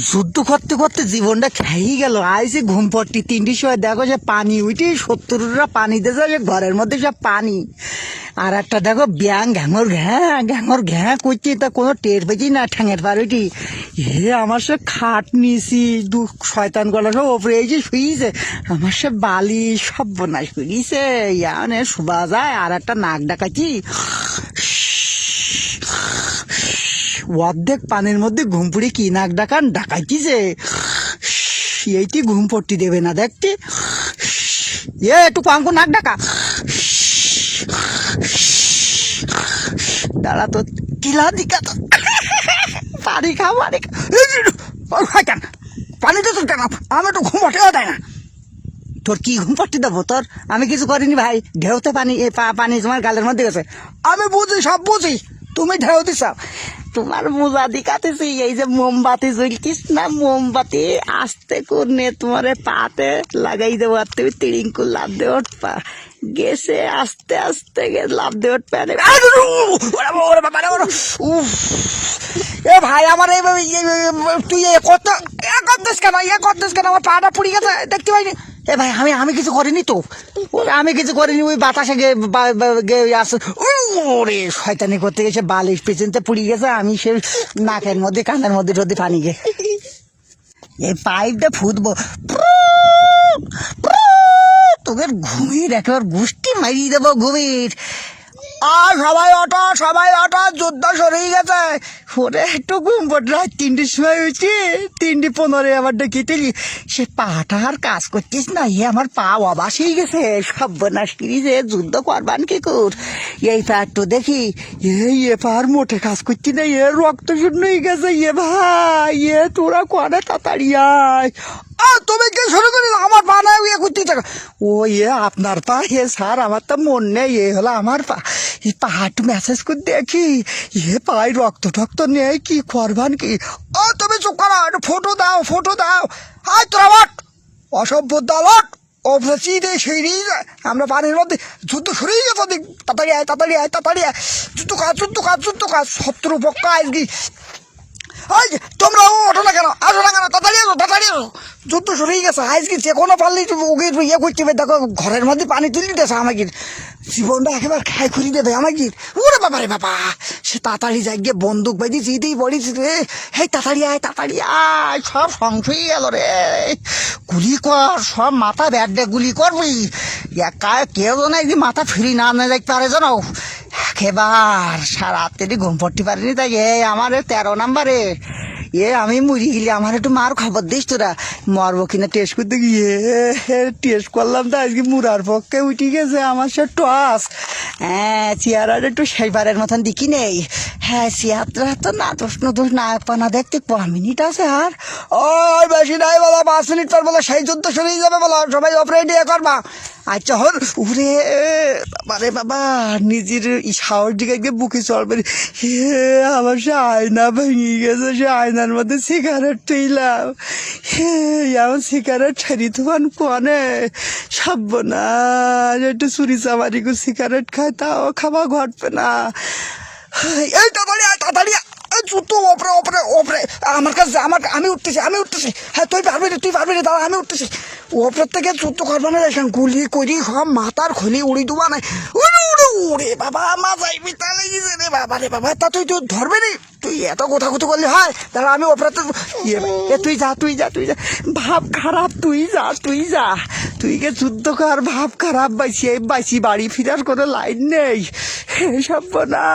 যুদ্ধ করতে করতে জীবনটা খেয়েই গেল। আইসি ঘুম পড়তি 3টির সময়, দেখো সে পানি উঠি 70টা পানি দিয়েছে, সে ঘরের মধ্যে সব পানি। আর একটা দেখো ব্যাং ঘ্যাঙর ঘ্যাঁ করছি, তা কোনো টের পেয়েছি না ঠ্যাঙের পার উঠি। আমার সে খাট নিয়েছি, শয়তান গলা সব ওপরে এসে শুয়েছে, আমার সে বালি সব বনাশ করিয়েছে। ইয়ানে শোভা যায়। আর একটা নাক ডাকাচ্ছি, অর্ধেক পানির মধ্যে ঘুম পুড়ে কি নাক ডাকান ডাকাইছে। এইটি ঘুম পড়তে দেবে না দেখতে। একটু পাঙ্কু নাক ডাকা। দাঁড়া তো কিলা দিকা তো পানি খা কেন পানি তো তোর কেন? আমি তো ঘুম পড়তে দেয় না। তোর কি ঘুম পড়তে দেবো? তোর আমি কিছু করিনি ভাই। ঢেউতে পানি পানি তোমার গালের মধ্যে গেছে। আমি বুঝি, সব বুঝি, তুমি ঢেউ দিছ। তোমার মোজা দিকাতেছি, এই যে মোমবাতি জ্বলতিস না, মোমবাতি আস্তে করে তোমার পাতে লাগাই দেবো, আর তুমি তিড়িঙ্কু লাভ দেওয়া পা গেছে, আস্তে আস্তে লাভ দেওয়ার প্যানে। এ ভাই আমার তুই করতেস কেন? আমার পাটা পুড়ে গেছে, দেখতে পাইনি। এ ভাই আমি কিছু করিনি তো, আমি কিছু করিনি। ওই বাতাসে আসে ওরে শয়তানি করতে গেছে, বালিশ পেছনতে পুড়ে গেছে। আমি সে নাকের মধ্যে কানের মধ্যে টধ্যে পানি গে এই পাইপটা ফুটবো, তোকে ঘুমিয়ে একেবারে গুষ্টি মারিয়ে দেবো ঘুমির। আর সবাই অটো যুদ্ধ সরেই গেছে। সরে একটু ঘুম পড়লো, 3টির সময় উঠছি, 3:15 আবার ডেকেছিলি। সে পাটা আর কাজ করছিস না, আমার পা অবাস হয়ে গেছে, সব বনাশ করিছে। যুদ্ধ করবান কি কর? এই পা একটু দেখি, এ পার মোটে কাজ করছি না, রক্ত শূন্য হয়ে গেছে। ভাই তোরা কনে তাড়াতাড়ি আয়। তুমি কে শুরু করি? আমার পা নাই করতে থাকো। আপনার পা? স্যার আমার তো মন নেই, হলো আমার পা। এই পা একটু মেসেজ করে দেখি, পাই রক্ত টক্ত নেই, কি করবান কি? তুমি চুপ করো, একটু ফটো দাও। আয় তোরা বট, অসভ্য দালট, অফিসে সেই আমরা পানির মধ্যে যুদ্ধ সরেই গেছে। তাড়াতাড়ি আয়, যুদ্ধ কাজ 70 পক্কা আজকে। তোমরা ওঠো না কেন? আসো না কেন? তাড়াতাড়ি আসো, যুদ্ধ সরেই গেছে আজকে। যে কোনো পারলে ওকে করতে হবে। দেখো ঘরের মধ্যে পানি তুলি দিয়েছে আমাকে, জীবনটা একেবারে খাই খুরি দেবে আমাকে। ওরে বাবা রে বাবা, সে তাড়াতাড়ি যাই গিয়ে বন্দুক বাজি জিতেই পড়িস রে। তাড়াতাড়ি আয়, সব সংশয় গেল রে। গুলি কর, সব মাথা ব্যাডে গুলি করবি। কেউ না একদিন মাথা ফিরি না যাইতে পারে জানো। একেবার সারাত্রি ঘুম পড়তে পারিনি, তাই আমার 13 নাম্বারে আমি মরি গেলি। আমার একটু মার খবর দিস তোরা, মরবো কিনা টেস্ট করতে গিয়ে। টেস্ট করলাম তো আজকে মুরার পক্ষে উঠে গেছে আমার সে টস। চেয়ারটা একটু সেইবারের মতন দেখি নেই। চেয়ারটা তো নাটস না দেখতে 5 মিনিট আছে। আর বেশি নাই বলা, 5 মিনিট পর বলো সেই যুদ্ধ শুরু যাবে, বলো সবাই অপারেট করবা। আচ্ছা হল উরে বাবারে বাবা, নিজের সাহস দিকে গিয়ে বুকে চলবে। আমার সে আয়না ভেঙে গেছে, সে আয়নার মধ্যে সিগারেট তুইলাম। আমার সিগারেট ছেড়ি তোমার কনে সব না, একটু চুরি চামারি সিগারেট খায়, তাও খাওয়া ঘটবে না। এই তাড়াতাড়ি জুতো ওপরে আমার কাছে, আমি উঠতেছি। তুই পারবি রে, দাঁড়া আমি উঠতেছি। ওপর থেকে জুতো করবা না, গুলি করি সব মাথার খুলি উড়ি দেবা নাই। উড়ে বাবা মাথায় পিতা লেগেছে রে বাবা রে বাবা। তা তুই ধরবে রে? তুই এত কথা করলি হয়? দাঁড়া আমি ওপরে তুই যা ভাব খারাপ, তুই যা তুই গে যুদ্ধ কর। ভাব খারাপ বাইছি বাড়ি ফিরার কোনো লাইন নেই, সব না।